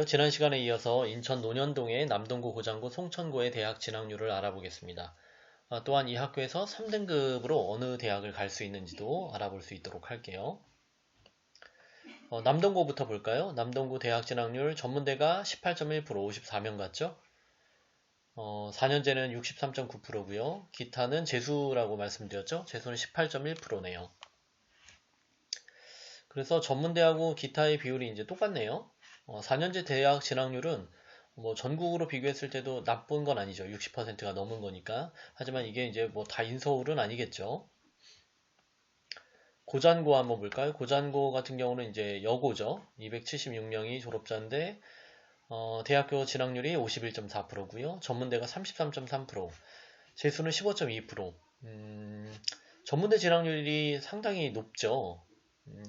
지난 시간에 이어서 인천 논현동의 남동구, 고장고, 송천고의 대학 진학률을 알아보겠습니다. 또한 이 학교에서 3등급으로 어느 대학을 갈 수 있는지도 알아볼 수 있도록 할게요. 남동구부터 볼까요? 남동구 대학 진학률 전문대가 18.1%, 54명 같죠? 4년제는 63.9%고요. 기타는 재수라고 말씀드렸죠? 재수는 18.1%네요. 그래서 전문대하고 기타의 비율이 이제 똑같네요. 4년제 대학 진학률은 뭐 전국으로 비교했을 때도 나쁜 건 아니죠. 60%가 넘은 거니까. 하지만 이게 이제 뭐 다 인서울은 아니겠죠. 고잔고 한번 볼까요? 고잔고 같은 경우는 이제 여고죠. 276명이 졸업자인데 대학교 진학률이 51.4%고요. 전문대가 33.3%, 재수는 15.2%. 전문대 진학률이 상당히 높죠.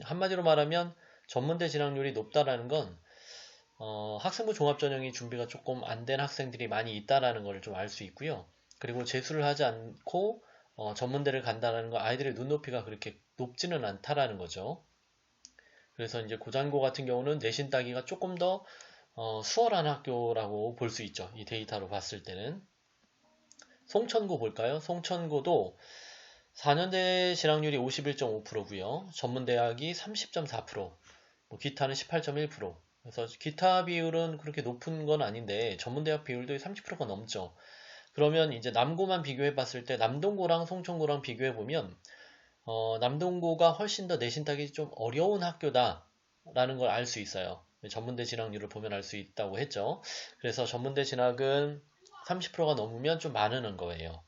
한마디로 말하면 전문대 진학률이 높다라는 건 학생부 종합전형이 준비가 조금 안 된 학생들이 많이 있다라는 걸 좀 알 수 있고요. 그리고 재수를 하지 않고 전문대를 간다라는 건 아이들의 눈높이가 그렇게 높지는 않다라는 거죠. 그래서 이제 고잔고 같은 경우는 내신 따기가 조금 더 수월한 학교라고 볼 수 있죠. 이 데이터로 봤을 때는. 송천고 볼까요? 송천고도 4년대 진학률이 51.5%고요. 전문대학이 30.4%, 뭐 기타는 18.1%. 그래서 기타 비율은 그렇게 높은 건 아닌데 전문대학 비율도 30%가 넘죠. 그러면 이제 남고만 비교해 봤을 때 남동고랑 송천고랑 비교해 보면 남동고가 훨씬 더 내신 따기 좀 어려운 학교다라는 걸 알 수 있어요. 전문대 진학률을 보면 알 수 있다고 했죠. 그래서 전문대 진학은 30%가 넘으면 좀 많은 거예요.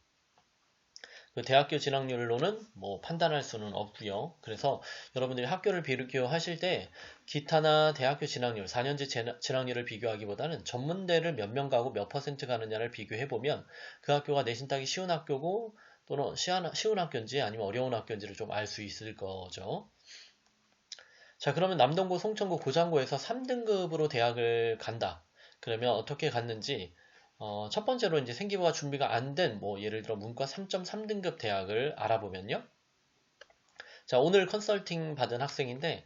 그 대학교 진학률로는 뭐 판단할 수는 없고요. 그래서 여러분들이 학교를 비교하실 때 기타나 대학교 진학률, 4년제 진학률을 비교하기보다는 전문대를 몇 명 가고 몇 퍼센트 가느냐를 비교해보면 그 학교가 내신 따기 쉬운 학교고 또는 쉬운 학교인지 아니면 어려운 학교인지를 좀 알 수 있을 거죠. 자, 그러면 남동구, 송천구, 고장고에서 3등급으로 대학을 간다. 그러면 어떻게 갔는지 첫 번째로 이제 생기부가 준비가 안 된, 뭐, 예를 들어 문과 3.3등급 대학을 알아보면요. 자, 오늘 컨설팅 받은 학생인데,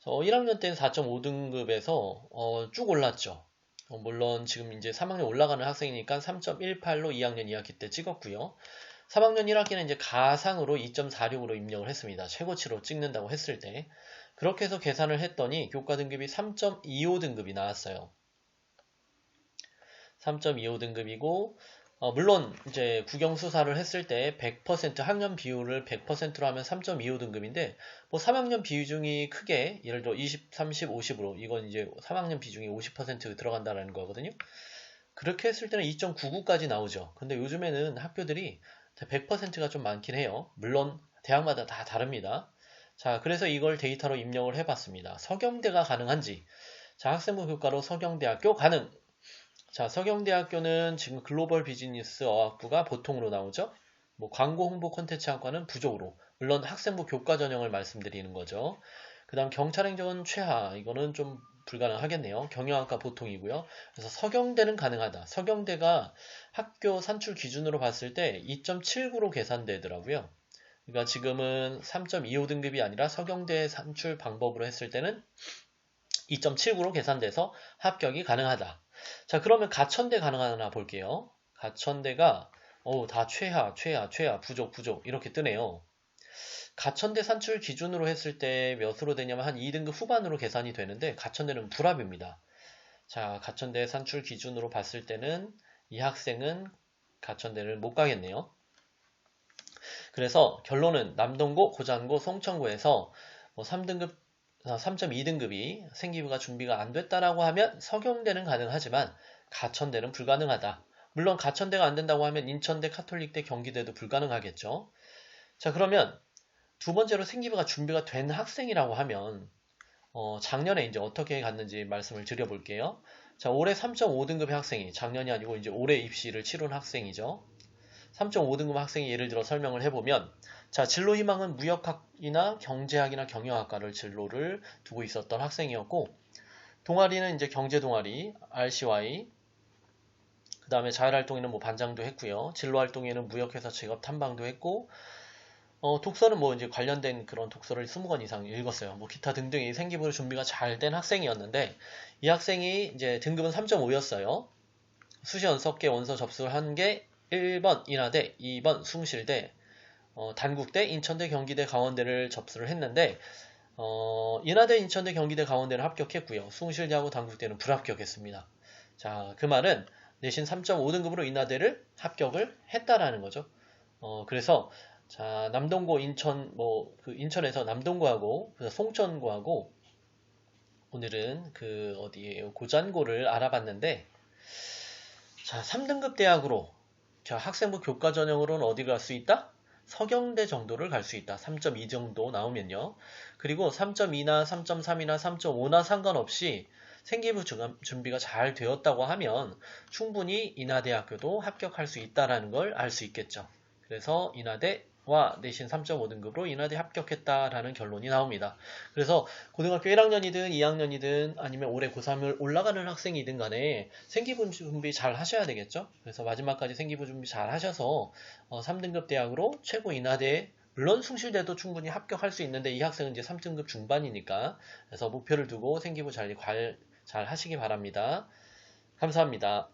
1학년 때는 4.5등급에서 쭉 올랐죠. 물론 지금 이제 3학년 올라가는 학생이니까 3.18로 2학년 2학기 때 찍었고요. 3학년 1학기는 이제 가상으로 2.46으로 입력을 했습니다. 최고치로 찍는다고 했을 때. 그렇게 해서 계산을 했더니 교과 등급이 3.25등급이 나왔어요. 3.25등급이고 물론 이제 국영수사를 했을 때 100% 학년 비율을 100%로 하면 3.25등급인데 뭐 3학년 비중이 크게 예를 들어 20, 30, 50으로 이건 이제 3학년 비중이 50% 들어간다는 거거든요. 그렇게 했을 때는 2.99까지 나오죠. 근데 요즘에는 학교들이 100%가 좀 많긴 해요. 물론 대학마다 다 다릅니다. 자, 그래서 이걸 데이터로 입력을 해봤습니다. 서경대가 가능한지. 자, 학생부 교과로 서경대학교 가능. 자, 서경대학교는 지금 글로벌 비즈니스 어학부가 보통으로 나오죠. 뭐 광고 홍보 콘텐츠 학과는 부족으로. 물론 학생부 교과 전형을 말씀드리는 거죠. 그 다음 경찰행정은 최하. 이거는 좀 불가능하겠네요. 경영학과 보통이고요. 그래서 서경대는 가능하다. 서경대가 학교 산출 기준으로 봤을 때 2.79로 계산되더라고요. 그러니까 지금은 3.25등급이 아니라 서경대 산출 방법으로 했을 때는 2.79로 계산돼서 합격이 가능하다. 자, 그러면 가천대 가능하나 볼게요. 가천대가 다 최하, 부족 이렇게 뜨네요. 가천대 산출 기준으로 했을 때 몇으로 되냐면 한 2등급 후반으로 계산이 되는데 가천대는 불합입니다. 자, 가천대 산출 기준으로 봤을 때는 이 학생은 가천대를 못 가겠네요. 그래서 결론은 남동고, 고잔고, 송천고에서 3등급 3.2등급이 생기부가 준비가 안 됐다라고 하면 서경대는 가능하지만 가천대는 불가능하다. 물론 가천대가 안 된다고 하면 인천대, 카톨릭대, 경기대도 불가능하겠죠. 자, 그러면 두 번째로 생기부가 준비가 된 학생이라고 하면 작년에 이제 어떻게 갔는지 말씀을 드려볼게요. 자, 올해 3.5등급의 학생이 작년이 아니고 이제 올해 입시를 치른 학생이죠. 3.5등급 학생이 예를 들어 설명을 해보면 자, 진로 희망은 무역학이나 경제학이나 경영학과를 진로를 두고 있었던 학생이었고 동아리는 이제 경제 동아리, RCY 그 다음에 자율활동에는 뭐 반장도 했고요. 진로 활동에는 무역회사 직업 탐방도 했고 독서는 뭐 이제 관련된 그런 독서를 20권 이상 읽었어요. 뭐 기타 등등이 생기부 준비가 잘 된 학생이었는데, 이 학생이 이제 등급은 3.5였어요. 수시 연습계 원서 접수를 한 게 1번 인하대, 2번 숭실대, 단국대, 인천대, 경기대, 강원대를 접수를 했는데, 인하대, 인천대, 경기대, 강원대는 합격했고요. 숭실대하고 단국대는 불합격했습니다. 자, 그 말은 내신 3.5등급으로 인하대를 합격을 했다라는 거죠. 그래서 자, 남동고 인천 그 인천에서 남동고하고 송천고하고 오늘은 그 어디에요? 고잔고를 알아봤는데, 자, 3등급 대학으로 자, 학생부 교과 전형으로는 어디 갈 수 있다? 서경대 정도를 갈 수 있다. 3.2 정도 나오면요. 그리고 3.2나 3.3이나 3.5나 상관없이 생기부 준비가 잘 되었다고 하면 충분히 인하대학교도 합격할 수 있다는 걸 알 수 있겠죠. 그래서 인하대와 내신 3.5등급으로 인하대 합격했다라는 결론이 나옵니다. 그래서 고등학교 1학년이든 2학년이든 아니면 올해 고3을 올라가는 학생이든 간에 생기부 준비 잘 하셔야 되겠죠. 그래서 마지막까지 생기부 준비 잘 하셔서 3등급 대학으로 최고 인하대, 물론 숭실대도 충분히 합격할 수 있는데 이 학생은 이제 3등급 중반이니까, 그래서 목표를 두고 생기부 잘 하시기 바랍니다. 감사합니다.